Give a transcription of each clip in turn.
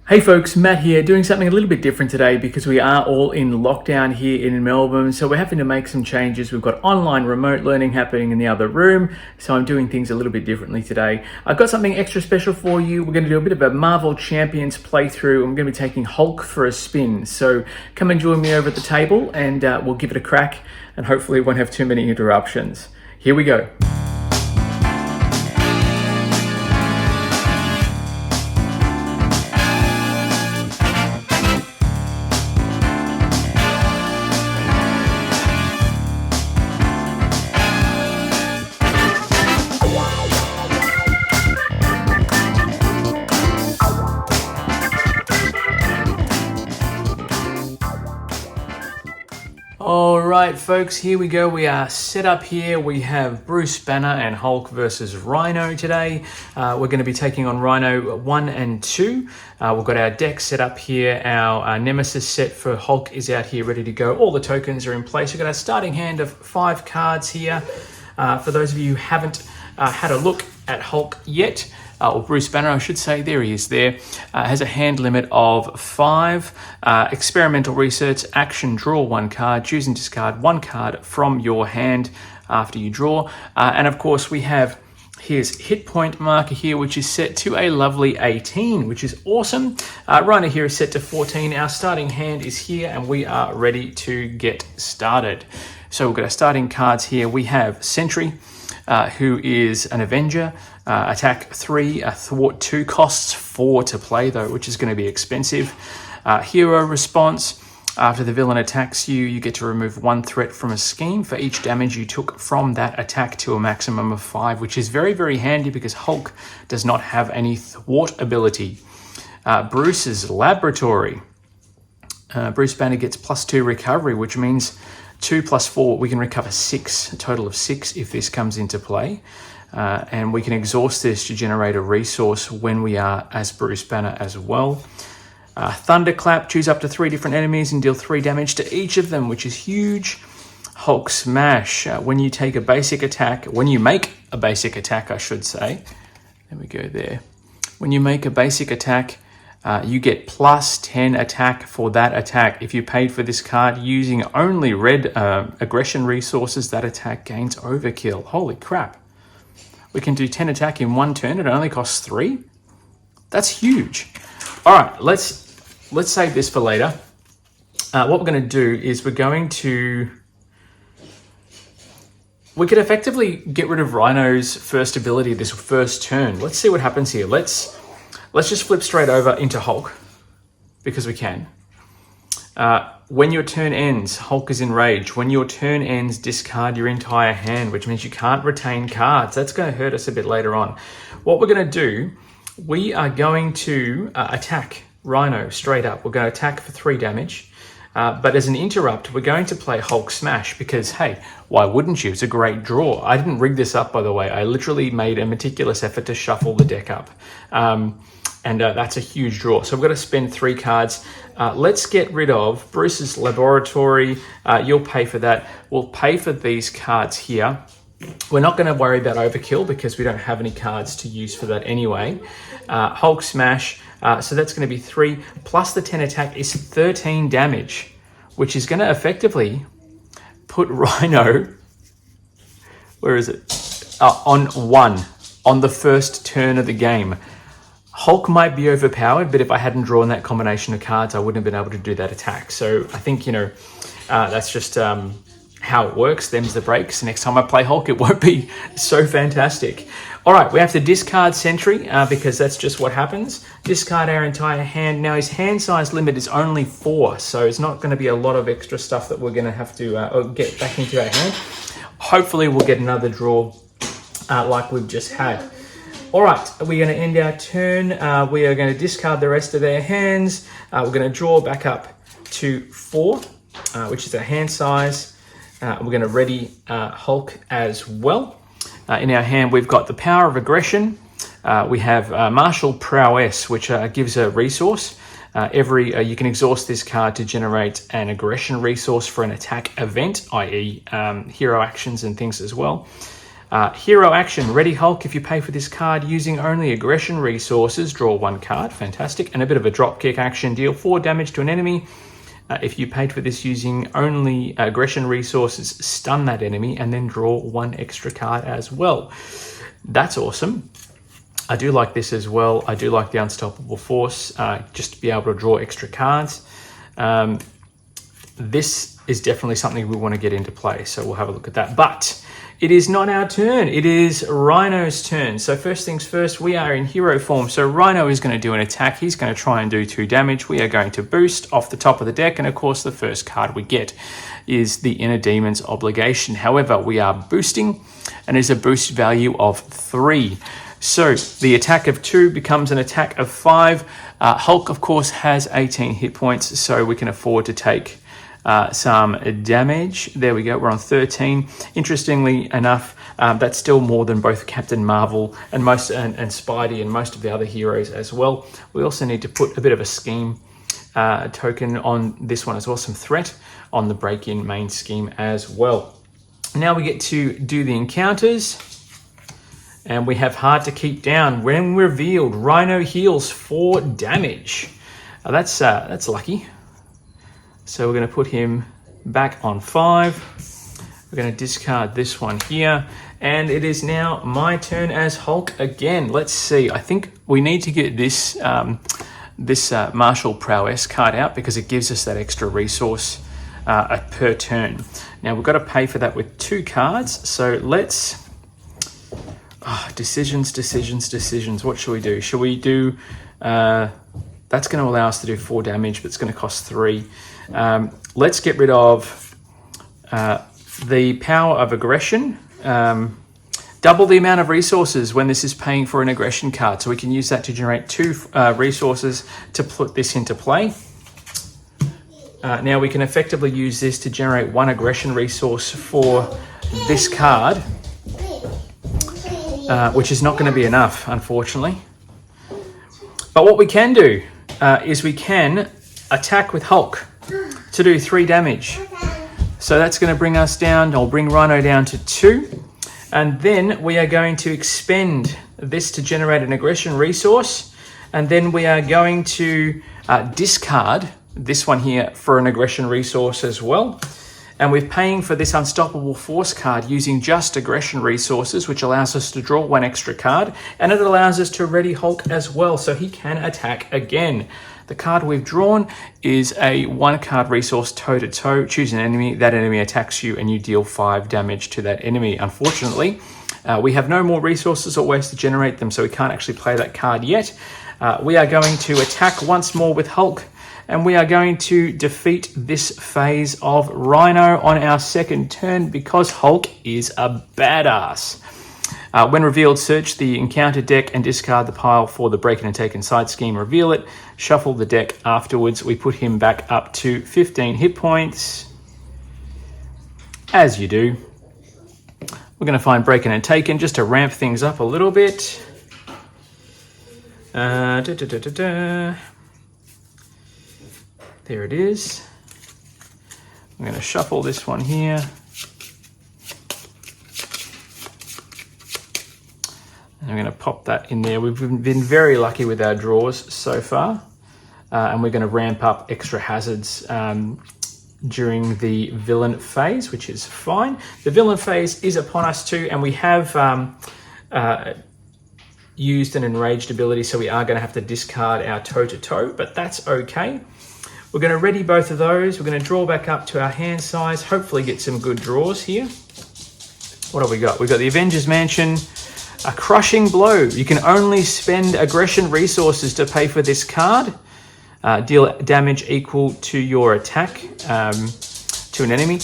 Hey folks, Matt here, doing something a little bit different today because we are all in lockdown here in Melbourne, so we're having to make some changes. We've got online remote learning happening in the other room, so I'm doing things a little bit differently today. I've got something extra special for you. We're going to do a bit of a Marvel Champions playthrough. I'm going to be taking Hulk for a spin, so come and join me over at the table and we'll give it a crack, and hopefully it won't have too many interruptions. Here we go. All right, folks, here we go. We are set up here. We have Bruce Banner and Hulk versus Rhino today. We're going to be taking on Rhino 1 and 2. We've got our deck set up here. Our Nemesis set for Hulk is out here ready to go. All the tokens are in place. We've got our starting hand of 5 cards here. For those of you who haven't had a look at Hulk yet, or Bruce Banner, I should say, there he is there, has a hand limit of 5. Experimental research, action, draw 1 card, choose and discard 1 card from your hand after you draw. And of course, we have his hit point marker here, which is set to a lovely 18, which is awesome. Rhino here is set to 14. Our starting hand is here, and we are ready to get started. So we've got our starting cards here. We have Sentry, who is an Avenger. Attack 3, thwart 2, costs 4 to play though, which is going to be expensive. Hero response, after the villain attacks you, you get to remove 1 threat from a scheme for each damage you took from that attack to a maximum of 5, which is very, very handy because Hulk does not have any thwart ability. Bruce's Laboratory. Bruce Banner gets +2 recovery, which means 2 + 4, we can recover 6, a total of 6 if this comes into play. And we can exhaust this to generate a resource when we are as Bruce Banner as well. Thunderclap, choose up to 3 different enemies and deal 3 damage to each of them, which is huge. Hulk Smash, when you make a basic attack, I should say. There we go there. When you make a basic attack, you get +10 attack for that attack. If you paid for this card using only red aggression resources, that attack gains overkill. Holy crap. We can do 10 attack in 1 turn. It only costs 3. That's huge. All right, let's save this for later. What we're going to do is we could effectively get rid of Rhino's first ability this first turn. Let's see what happens here. Let's just flip straight over into Hulk because we can. When your turn ends, Hulk is enraged. When your turn ends, discard your entire hand, which means you can't retain cards. That's going to hurt us a bit later on. What we're going to do, we are going to attack Rhino straight up. We're going to attack for 3 damage. But as an interrupt, we're going to play Hulk Smash because, hey, why wouldn't you? It's a great draw. I didn't rig this up, by the way. I literally made a meticulous effort to shuffle the deck up. And that's a huge draw. So we've got to spend 3 cards. Let's get rid of Bruce's Laboratory. You'll pay for that. We'll pay for these cards here. We're not going to worry about overkill because we don't have any cards to use for that anyway. Hulk Smash. So that's going to be 3 plus the 10 attack is 13 damage, which is going to effectively put Rhino, where is it? On 1 on the first turn of the game. Hulk might be overpowered, but if I hadn't drawn that combination of cards, I wouldn't have been able to do that attack. So I think, that's just how it works. Them's the breaks. Next time I play Hulk, it won't be so fantastic. All right, we have to discard Sentry because that's just what happens. Discard our entire hand. Now, his hand size limit is only 4, so it's not going to be a lot of extra stuff that we're going to have to get back into our hand. Hopefully, we'll get another draw like we've just had. All right, we're going to end our turn. We are going to discard the rest of their hands. We're going to draw back up to 4, which is our hand size. We're going to ready Hulk as well. In our hand, we've got the Power of Aggression. We have Martial Prowess, which gives a resource. You can exhaust this card to generate an aggression resource for an attack event, i.e. hero actions and things as well. Hero action, Ready Hulk. If you pay for this card using only aggression resources, draw 1 card. Fantastic. And a bit of a dropkick action, deal 4 damage to an enemy. If you paid for this using only aggression resources, stun that enemy and then draw 1 extra card as well. That's awesome. I do like this as well. I do like the Unstoppable Force, just to be able to draw extra cards. This is definitely something we want to get into play, so we'll have a look at that. But it is not our turn. It is Rhino's turn. So first things first, we are in hero form. So Rhino is going to do an attack. He's going to try and do 2 damage. We are going to boost off the top of the deck. And of course, the first card we get is the Inner Demon's Obligation. However, we are boosting and it's a boost value of 3. So the attack of 2 becomes an attack of 5. Hulk, of course, has 18 hit points, so we can afford to take some damage. There we go, we're on 13. Interestingly enough, that's still more than both Captain Marvel and Spidey and most of the other heroes as well. We also need to put a bit of a scheme token on this one as well, some threat on the break-in main scheme as well. Now we get to do the encounters. And we have Hard to Keep Down. When revealed, Rhino heals 4 damage. That's lucky. So we're going to put him back on 5. We're going to discard this one here. And it is now my turn as Hulk again. Let's see. I think we need to get this, Martial Prowess card out because it gives us that extra resource per turn. Now we've got to pay for that with 2 cards. So let's... decisions. What should we do? Should we do... that's going to allow us to do 4 damage, but it's going to cost 3. Let's get rid of the Power of Aggression. Double the amount of resources when this is paying for an aggression card. So we can use that to generate 2 resources to put this into play. Now we can effectively use this to generate 1 aggression resource for this card. Which is not going to be enough, unfortunately. But what we can do is we can attack with Hulk to do 3 damage. So that's going to bring us down, or bring Rhino down to 2. And then we are going to expend this to generate an aggression resource. And then we are going to discard this one here for an aggression resource as well. And we're paying for this Unstoppable Force card using just aggression resources, which allows us to draw 1 extra card, and it allows us to Ready Hulk as well, so he can attack again. The card we've drawn is a 1 card resource toe-to-toe. Choose an enemy, that enemy attacks you, and you deal 5 damage to that enemy. Unfortunately, we have no more resources or ways to generate them, so we can't actually play that card yet. We are going to attack once more with Hulk, and we are going to defeat this phase of Rhino on our second turn because Hulk is a badass. When revealed, search the encounter deck and discard the pile for the Break and Take Inside scheme. Reveal it, shuffle the deck afterwards. We put him back up to 15 hit points, as you do. We're going to find Breaking and Taken just to ramp things up a little bit. There it is. I'm going to shuffle this one here. And I'm going to pop that in there. We've been very lucky with our draws so far. And we're going to ramp up extra hazards during the villain phase, which is fine. The villain phase is upon us too, and we have used an enraged ability, so we are going to have to discard our toe-to-toe, but that's okay. We're going to ready both of those. We're going to draw back up to our hand size, hopefully get some good draws here. What have we got? We've got the Avengers Mansion, a Crushing Blow. You can only spend aggression resources to pay for this card. Deal damage equal to your attack to an enemy.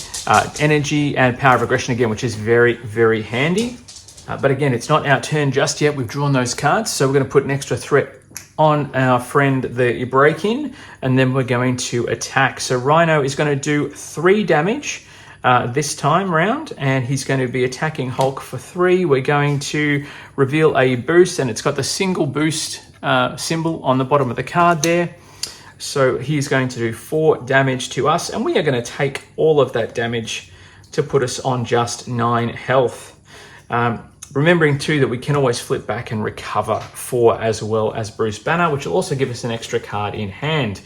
Energy and Power of Aggression again, which is very, very handy. But again, it's not our turn just yet. We've drawn those cards, so we're going to put an extra threat on our friend, the Break-In, and then we're going to attack. So Rhino is going to do 3 damage this time round, and he's going to be attacking Hulk for 3. We're going to reveal a boost, and it's got the single boost symbol on the bottom of the card there. So he's going to do 4 damage to us, and we are going to take all of that damage to put us on just 9 health. Remembering too that we can always flip back and recover 4 as well as Bruce Banner, which will also give us an extra card in hand.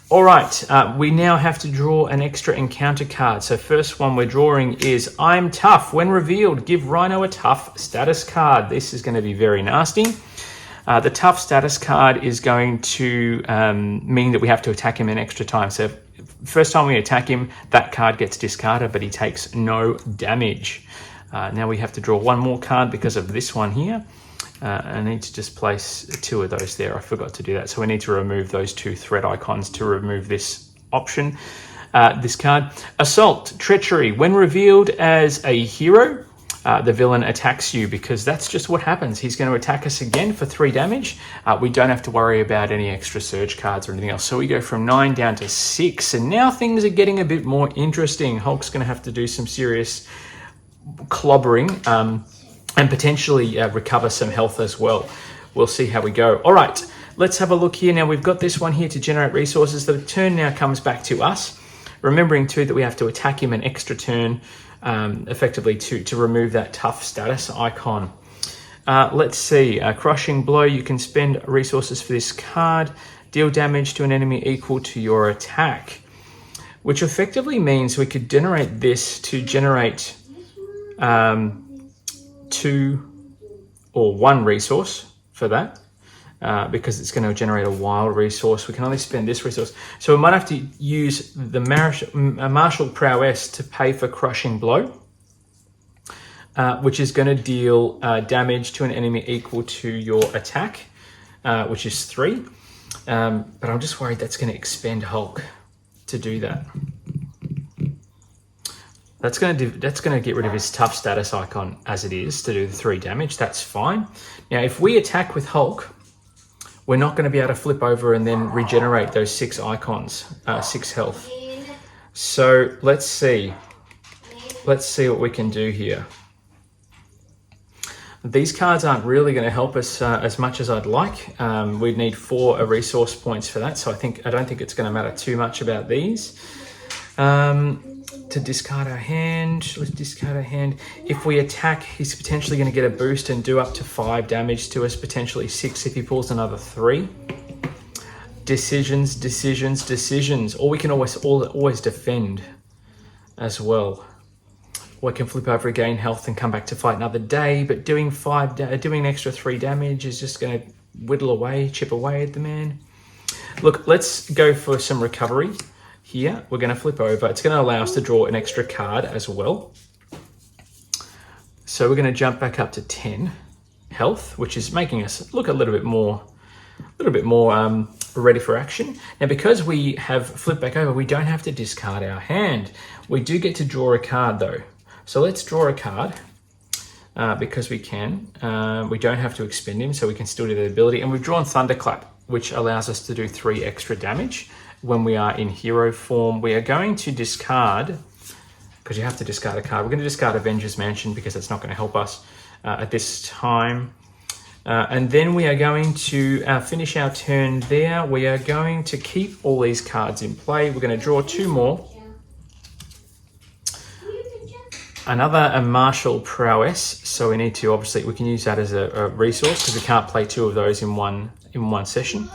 All right, we now have to draw an extra encounter card. So first one we're drawing is I'm Tough. When revealed, give Rhino a tough status card. This is going to be very nasty. The tough status card is going to mean that we have to attack him an extra time. So first time we attack him, that card gets discarded, but he takes no damage. Now we have to draw one more card because of this one here. I need to just place 2 of those there. I forgot to do that. So we need to remove those 2 threat icons to remove this option. This card, Assault, Treachery. When revealed as a hero, the villain attacks you, because that's just what happens. He's going to attack us again for 3 damage. We don't have to worry about any extra surge cards or anything else. So we go from 9 down to 6. And now things are getting a bit more interesting. Hulk's going to have to do some serious clobbering and potentially recover some health as well. We'll see how we go. All right, let's have a look here. Now we've got this one here to generate resources. The turn now comes back to us. Remembering too that we have to attack him an extra turn, effectively to remove that tough status icon. Let's see, Crushing Blow. You can spend resources for this card. Deal damage to an enemy equal to your attack, which effectively means we could generate this to generate 2 or 1 resource for that, because it's going to generate a wild resource. We can only spend this resource. So we might have to use the martial prowess to pay for Crushing Blow, which is going to deal damage to an enemy equal to your attack, which is 3. But I'm just worried that's going to expend Hulk to do that. That's going to get rid of his tough status icon as it is to do the 3 damage. That's fine. Now, if we attack with Hulk, we're not going to be able to flip over and then regenerate those 6 icons, 6 health. So let's see. Let's see what we can do here. These cards aren't really going to help us as much as I'd like. We'd need 4 resource points for that. So I don't think it's going to matter too much about these. To discard our hand, let's discard our hand. If we attack, he's potentially going to get a boost and do up to 5 damage to us, potentially 6 if he pulls another 3. Decisions, decisions, decisions. Or we can always defend as well. We can flip over, gain health, and come back to fight another day. But doing an extra 3 damage is just going to whittle away, chip away at the man. Look, let's go for some recovery. Here, we're going to flip over. It's going to allow us to draw an extra card as well. So we're going to jump back up to 10 health, which is making us look a little bit more ready for action. Now, because we have flipped back over, we don't have to discard our hand. We do get to draw a card though. So let's draw a card because we can. We don't have to expend him, so we can still do the ability. And we've drawn Thunderclap, which allows us to do 3 extra damage. When we are in hero form, we are going to discard, because you have to discard a card. We're going to discard Avengers Mansion because it's not going to help us at this time. And then we are going to finish our turn there. We are going to keep all these cards in play. We're going to draw 2 more. A martial prowess. So we need to, obviously, we can use that as a resource because we can't play 2 of those in one session.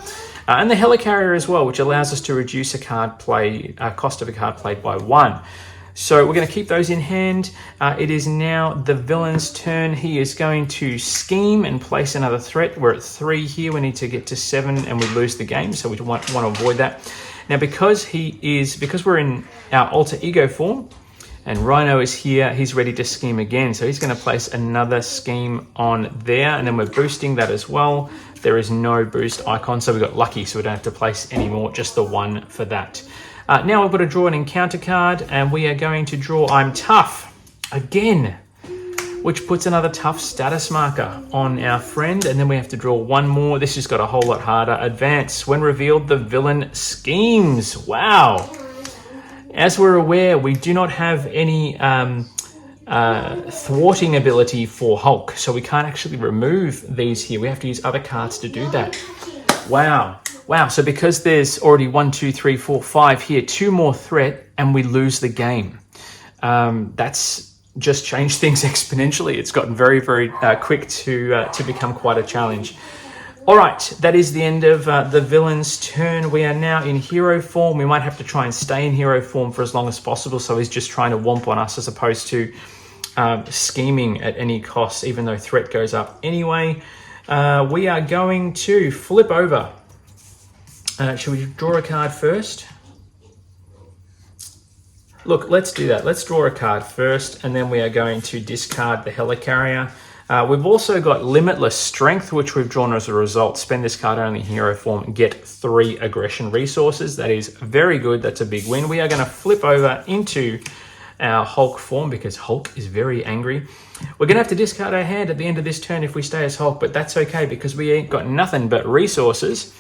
And the Helicarrier as well, which allows us to reduce a cost of a card played by 1. So we're going to keep those in hand. It is now the villain's turn. He is going to scheme and place another threat. We're at 3 here. We need to get to 7 and we lose the game. So we want to avoid that. Now, because we're in our alter ego form and Rhino is here, he's ready to scheme again. So he's going to place another scheme on there, and then we're boosting that as well. There is no boost icon, so we got lucky, so we don't have to place any more, just the 1 for that. Now we've got to draw an encounter card, and we are going to draw I'm Tough again, which puts another tough status marker on our friend, and then we have to draw 1 more. This just got a whole lot harder. Advance. When revealed, the villain schemes. Wow. As we're aware, we do not have any thwarting ability for Hulk, so we can't actually remove these here. We have to use other cards to do that. Wow. So because there's already 1, 2, 3, 4, 5 here, 2 more threat, and we lose the game. That's just changed things exponentially. It's gotten very, very quick to become quite a challenge. All right, that is the end of the villain's turn. We are now in hero form. We might have to try and stay in hero form for as long as possible, so he's just trying to womp on us as opposed to scheming at any cost, even though threat goes up anyway. We are going to flip over. Should we draw a card first? Look, let's do that. Let's draw a card first, and then we are going to discard the Helicarrier. We've also got Limitless Strength, which we've drawn as a result. Spend this card only in hero form and get 3 aggression resources. That is very good. That's a big win. We are going to flip over into our Hulk form because Hulk is very angry. We're going to have to discard our hand at the end of this turn if we stay as Hulk, but that's okay because we ain't got nothing but resources.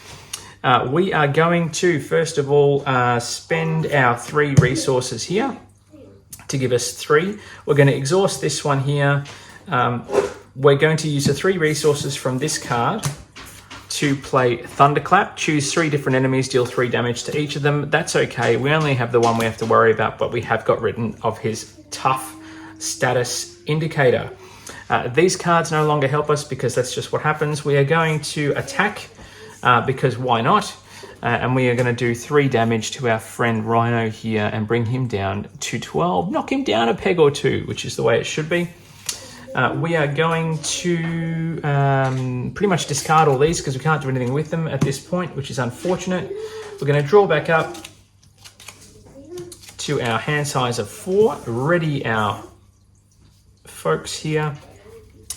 We are going to, first of all, spend our 3 resources here to give us 3. We're going to exhaust this one here. We're going to use the 3 resources from this card to play Thunderclap. Choose 3 different enemies, deal 3 damage to each of them. That's okay. We only have the one we have to worry about, but we have got rid of his tough status indicator. These cards no longer help us because that's just what happens. We are going to attack because why not? And we are going to do 3 damage to our friend Rhino here and bring him down to 12. Knock him down a peg or 2, which is the way it should be. We are going to pretty much discard all these because we can't do anything with them at this point, which is unfortunate. We're going to draw back up to our hand size of 4. Ready our folks here.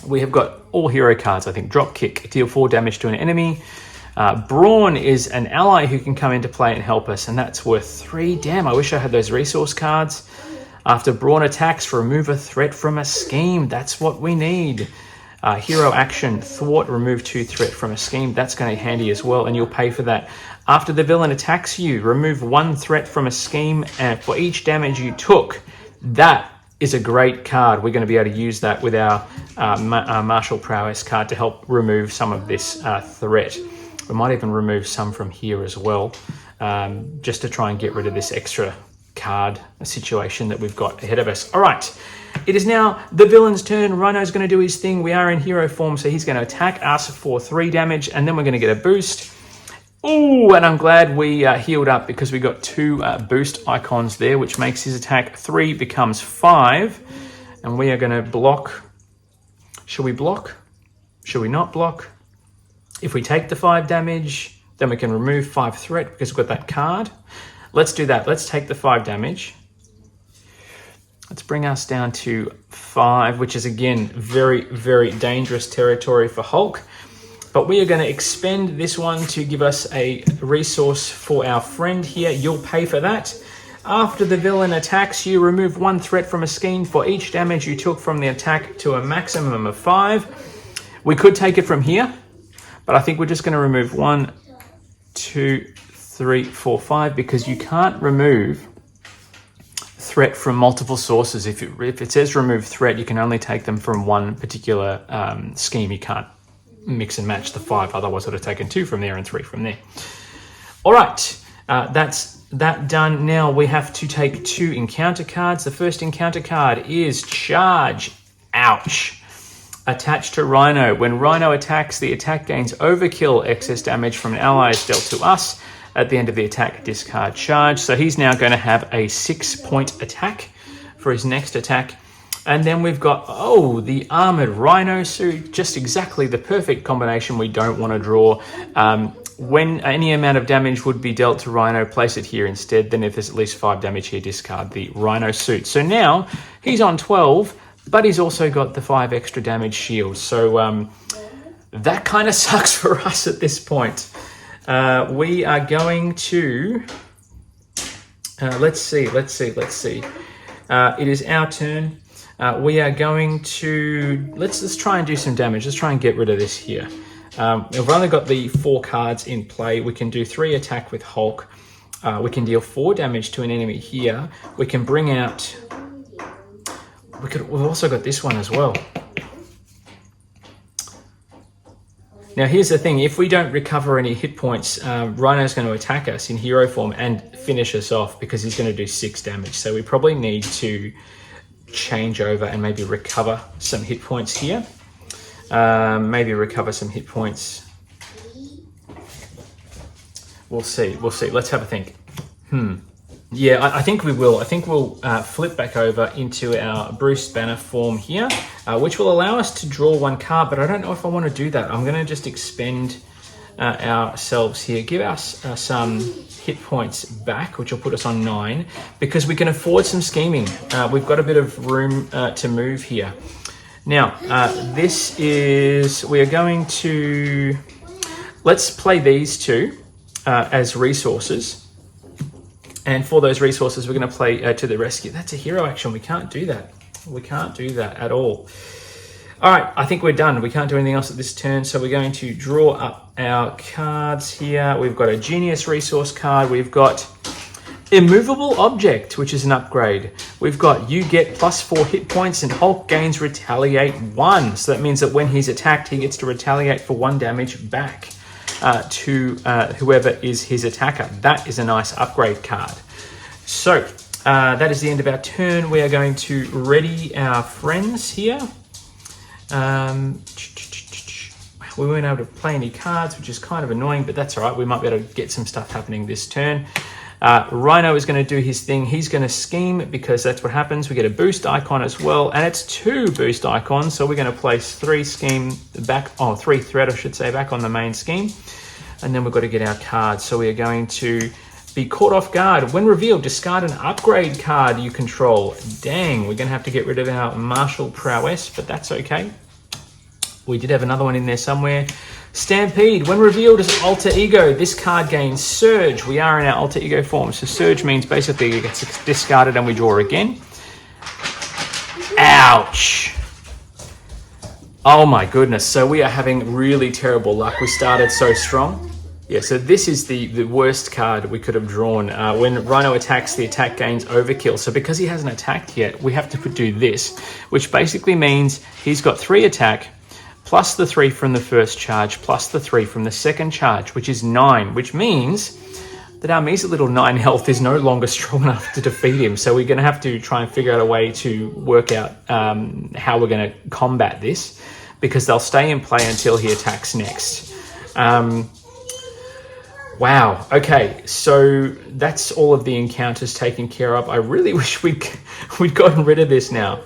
We have got all hero cards, I think. Drop kick, deal 4 damage to an enemy. Brawn is an ally who can come into play and help us, and that's worth 3. Damn, I wish I had those resource cards. After Brawn attacks, remove a threat from a scheme. That's what we need. Hero action, thwart, remove 2 threat from a scheme. That's going to be handy as well, and you'll pay for that. After the villain attacks you, remove 1 threat from a scheme, and for each damage you took. That is a great card. We're going to be able to use that with our Martial Prowess card to help remove some of this threat. We might even remove some from here as well, just to try and get rid of this extra card situation that we've got ahead of us. All right, it is now the villain's turn. Rhino's going to do his thing. We are in hero form, so he's going to attack us for 3 damage, and then we're going to get a boost. Oh, and I'm glad we healed up because we got 2 boost icons there, which makes his attack 3 becomes 5. And we are going to block. Should we block? Should we not block? If we take the 5 damage, then we can remove 5 threat because we've got that card. Let's do that. Let's take the 5 damage. Let's bring us down to 5, which is, again, very, very dangerous territory for Hulk. But we are going to expend this one to give us a resource for our friend here. You'll pay for that. After the villain attacks you, remove 1 threat from a scheme for each damage you took from the attack to a maximum of 5. We could take it from here, but I think we're just going to remove 1, 2, 3, 4, 5 because you can't remove threat from multiple sources. If it says remove threat, you can only take them from one particular scheme. You can't mix and match the 5, otherwise I would have taken 2 from there and 3 from there. All right, that's that done. Now we have to take 2 encounter cards. The first encounter card is Charge. Ouch. Attached to Rhino. When Rhino attacks, the attack gains overkill excess damage from an ally is dealt to us. At the end of the attack, discard Charge. So he's now going to have a 6-point attack for his next attack. And then we've got, the Armored Rhino suit. Just exactly the perfect combination we don't want to draw. When any amount of damage would be dealt to Rhino, place it here instead. Then if there's at least 5 damage here, discard the Rhino suit. So now he's on 12, but he's also got the 5 extra damage shield. So that kind of sucks for us at this point. We are going to, let's see. It is our turn. We are going to, let's try and do some damage. Let's try and get rid of this here. We've only got the 4 cards in play. We can do 3 attack with Hulk. We can deal 4 damage to an enemy here. We can bring out, we've also got this one as well. Now here's the thing, if we don't recover any hit points, Rhino's going to attack us in hero form and finish us off because he's going to do 6 damage. So we probably need to change over and maybe recover some hit points here. Maybe recover some hit points. We'll see. Let's have a think. Yeah, I think we will. I think we'll flip back over into our Bruce Banner form here, which will allow us to draw one card, but I don't know if I want to do that. I'm going to just expend ourselves here, give us some hit points back, which will put us on 9, because we can afford some scheming. We've got a bit of room to move here. Now, we are going to, let's play these two as resources. And for those resources, we're going to play To the Rescue. That's a hero action. We can't do that. We can't do that at all. All right, I think we're done. We can't do anything else at this turn, so we're going to draw up our cards here. We've got a Genius resource card. We've got Immovable Object, which is an upgrade. We've got You Get +4 hit points and Hulk gains Retaliate 1. So that means that when he's attacked, he gets to retaliate for 1 damage back to whoever is his attacker. That is a nice upgrade card. So that is the end of our turn. We are going to ready our friends here. We weren't able to play any cards, which is kind of annoying, but that's all right. We might be able to get some stuff happening this turn. Rhino is going to do his thing. He's going to scheme because that's what happens. We get a boost icon as well, and it's 2 boost icons. So we're going to place 3 scheme back, 3 threat, I should say, back on the main scheme. And then we've got to get our cards. So we are going to be caught off guard. When revealed, discard an upgrade card you control. Dang, we're going to have to get rid of our martial prowess, but that's okay. We did have another one in there somewhere. Stampede. When revealed as Alter Ego, this card gains Surge. We are in our Alter Ego form. So Surge means basically it gets discarded and we draw again. Ouch. Oh my goodness. So we are having really terrible luck. We started so strong. Yeah, so this is the worst card we could have drawn. When Rhino attacks, the attack gains Overkill. So because he hasn't attacked yet, we have to do this, which basically means he's got 3 attack, plus the 3 from the first charge, plus the 3 from the second charge, which is 9, which means that our measly little 9 health is no longer strong enough to defeat him. So we're going to have to try and figure out a way to work out how we're going to combat this, because they'll stay in play until he attacks next. Wow. Okay, so that's all of the encounters taken care of. I really wish we'd gotten rid of this now.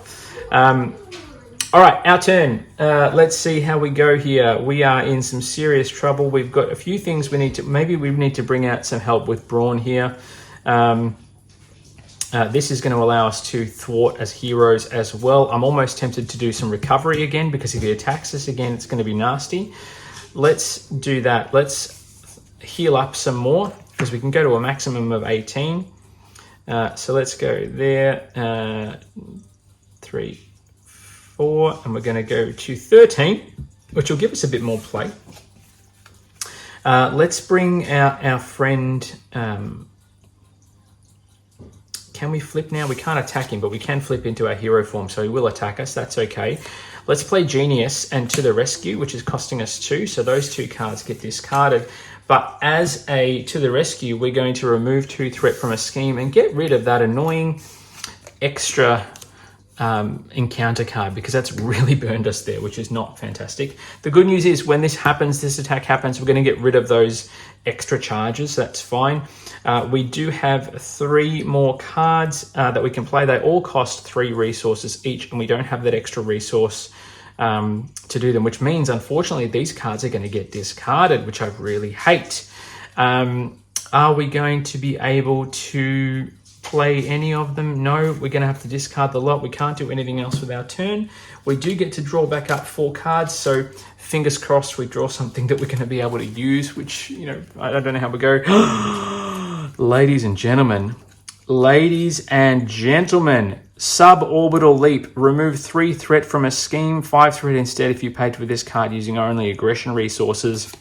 All right, our turn. Let's see how we go here. We are in some serious trouble. We've got a few things we need to... Maybe we need to bring out some help with Brawn here. This is going to allow us to thwart as heroes as well. I'm almost tempted to do some recovery again, because if he attacks us again, it's going to be nasty. Let's do that. Let's heal up some more, because we can go to a maximum of 18. So let's go there. 3, 4, and we're going to go to 13, which will give us a bit more play. Let's bring out our friend. Can we flip now? We can't attack him, but we can flip into our hero form, so he will attack us. That's okay. Let's play Genius and To the Rescue, which is costing us 2, so those 2 cards get discarded. But as a To the Rescue, we're going to remove 2 threat from a scheme and get rid of that annoying extra encounter card, because that's really burned us there, which is not fantastic. The good news is when this happens, this attack happens, we're going to get rid of those extra charges. That's fine. We do have 3 more cards that we can play. They all cost 3 resources each, and we don't have that extra resource to do them, which means unfortunately these cards are going to get discarded, which I really hate. Are we going to be able to play any of them? No, we're going to have to discard the lot. We can't do anything else with our turn. We do get to draw back up 4 cards, so fingers crossed we draw something that we're going to be able to use, which, you know, I don't know how we go. Ladies and gentlemen, suborbital leap. Remove 3 threat from a scheme, 5 threat instead if you paid with this card using only aggression resources.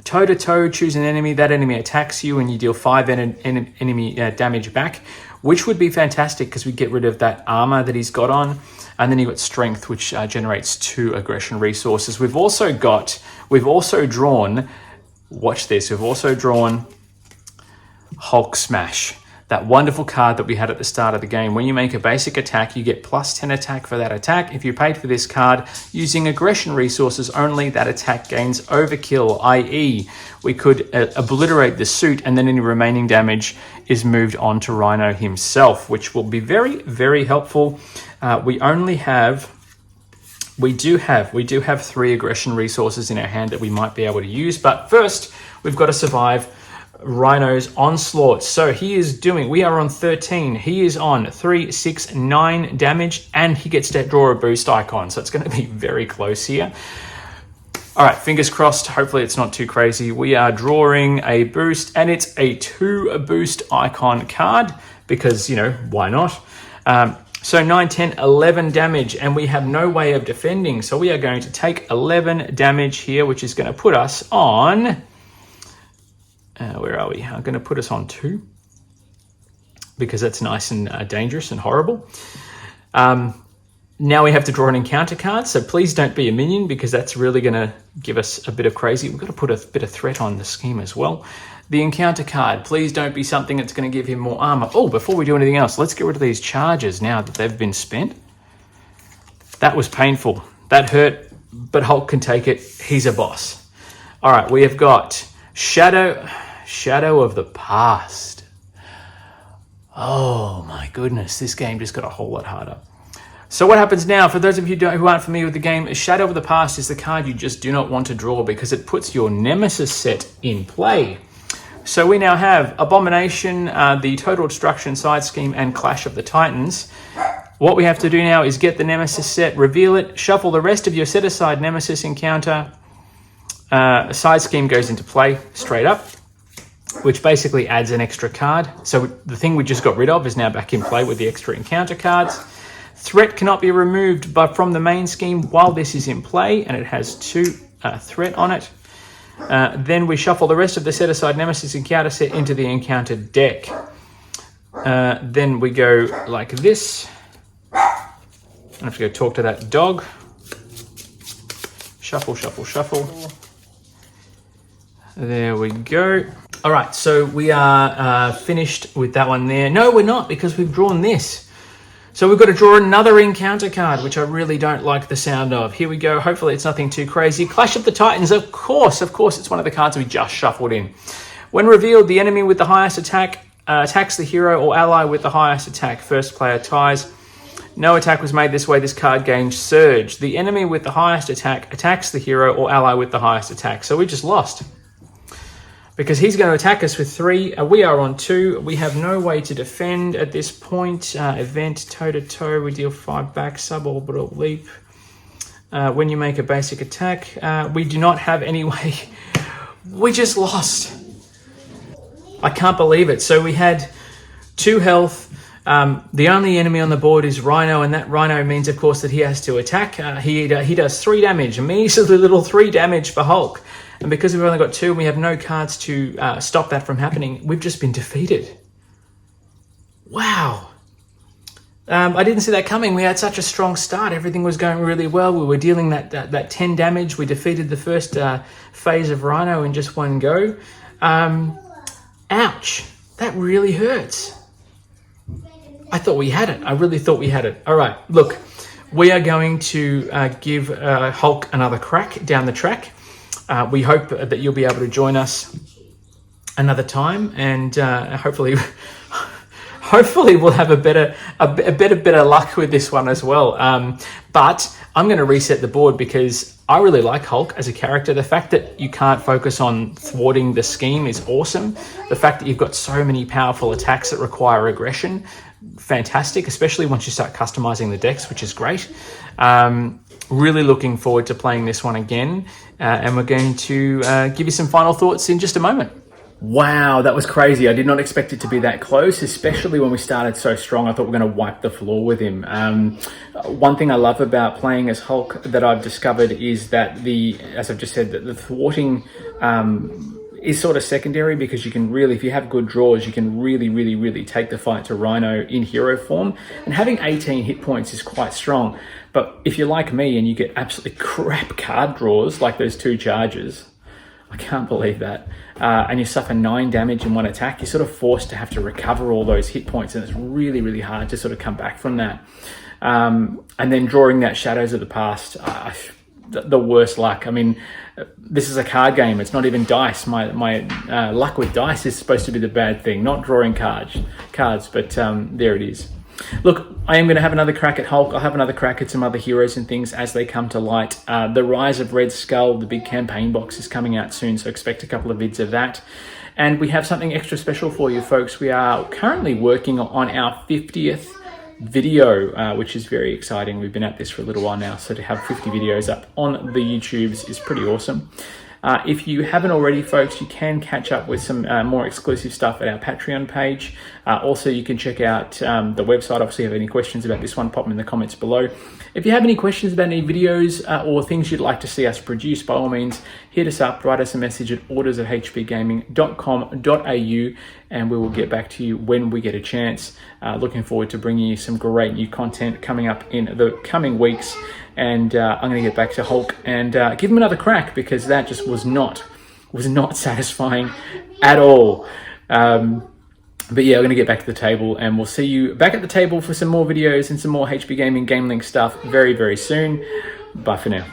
Toe-to-toe, choose an enemy. That enemy attacks you and you deal 5 enemy damage back, which would be fantastic because we get rid of that armor that he's got on. And then you've got strength, which generates 2 aggression resources. We've also drawn, watch this, we've also drawn Hulk Smash. that wonderful card that we had at the start of the game. When you make a basic attack, you get plus 10 attack for that attack. If you paid for this card using aggression resources only, that attack gains overkill, i.e. we could obliterate the suit and then any remaining damage is moved on to Rhino himself, which will be very, very helpful. We do have 3 aggression resources in our hand that we might be able to use, but first we've got to survive Rhino's onslaught. So we are on 13. He is on 3, 6, 9 damage, and he gets to draw a boost icon. So it's going to be very close here. All right, fingers crossed. Hopefully it's not too crazy. We are drawing a boost, and it's a 2 boost icon card because, why not? So 9, 10, 11 damage, and we have no way of defending. So we are going to take 11 damage here, which is going to put us on... where are we? I'm going to put us on 2 because that's nice and dangerous and horrible. Now we have to draw an encounter card, so please don't be a minion because that's really going to give us a bit of crazy. We've got to put a bit of threat on the scheme as well. The encounter card, please don't be something that's going to give him more armor. Oh, before we do anything else, let's get rid of these charges now that they've been spent. That was painful. That hurt, but Hulk can take it. He's a boss. All right, we have got Shadow of the Past. Oh my goodness, this game just got a whole lot harder. So what happens now, for those of you who aren't familiar with the game, Shadow of the Past is the card you just do not want to draw because it puts your Nemesis set in play. So we now have Abomination, the Total Destruction side scheme, and Clash of the Titans. What we have to do now is get the Nemesis set, reveal it, shuffle the rest of your set-aside Nemesis encounter. Side scheme goes into play straight up, which basically adds an extra card. So the thing we just got rid of is now back in play with the extra encounter cards. Threat cannot be removed but from the main scheme while this is in play, and it has 2 threat on it. Then we shuffle the rest of the set-aside Nemesis encounter set into the encounter deck. Then we go like this. I have to go talk to that dog. Shuffle, shuffle, shuffle. There we go. All right, so we are finished with that one there. No, we're not, because we've drawn this. So we've got to draw another encounter card, which I really don't like the sound of. Here we go. Hopefully it's nothing too crazy. Clash of the Titans, of course, it's one of the cards we just shuffled in. When revealed, the enemy with the highest attack attacks the hero or ally with the highest attack. First player ties. No attack was made this way. This card gains Surge. The enemy with the highest attack attacks the hero or ally with the highest attack. So we just lost, because he's going to attack us with 3. We are on 2. We have no way to defend at this point. Event, toe-to-toe, we deal 5 back, suborbital leap. When you make a basic attack, we do not have any way. We just lost. I can't believe it. So we had 2 health. The only enemy on the board is Rhino, and that Rhino means, of course, that he has to attack. He does 3 damage, a measly little 3 damage for Hulk. And because we've only got 2 and we have no cards to stop that from happening, we've just been defeated. Wow. I didn't see that coming. We had such a strong start. Everything was going really well. We were dealing that 10 damage. We defeated the first phase of Rhino in just one go. Ouch. That really hurts. I thought we had it. I really thought we had it. All right, look. We are going to give Hulk another crack down the track. We hope that you'll be able to join us another time, and hopefully we'll have a better luck with this one as well. But I'm going to reset the board because I really like Hulk as a character. The fact that you can't focus on thwarting the scheme is awesome. The fact that you've got so many powerful attacks that require aggression, fantastic, especially once you start customizing the decks, which is great. Really looking forward to playing this one again, and we're going to give you some final thoughts in just a moment. Wow, that was crazy. I did not expect it to be that close, especially when we started so strong. I thought we were going to wipe the floor with him. One thing I love about playing as Hulk that I've discovered is that as I've just said, that the thwarting is sort of secondary, because you can really, if you have good draws, you can really take the fight to Rhino in hero form. And having 18 hit points is quite strong. But if you're like me and you get absolutely crap card draws, like those 2 charges, I can't believe that. And you suffer 9 damage in one attack. You're sort of forced to have to recover all those hit points, and it's really, really hard to sort of come back from that. And then drawing that Shadows of the Past, the worst luck. I mean, this is a card game. It's not even dice. My luck with dice is supposed to be the bad thing, not drawing cards. But there it is. Look, I am going to have another crack at Hulk. I'll have another crack at some other heroes and things as they come to light. The Rise of Red Skull, the big campaign box, is coming out soon, so expect a couple of vids of that. And we have something extra special for you, folks. We are currently working on our 50th video, which is very exciting. We've been at this for a little while now, so to have 50 videos up on the YouTubes is pretty awesome. If you haven't already, folks, you can catch up with some more exclusive stuff at our Patreon page. Also, you can check out the website. Obviously, if you have any questions about this one, pop them in the comments below. If you have any questions about any videos or things you'd like to see us produce, by all means, hit us up, write us a message at orders@hpgaming.com.au, and we will get back to you when we get a chance. Looking forward to bringing you some great new content coming up in the coming weeks. And I'm going to get back to Hulk and give him another crack, because that just was not satisfying at all. But yeah, we're going to get back to the table, and we'll see you back at the table for some more videos and some more HP Gaming GameLINK stuff very, very soon. Bye for now.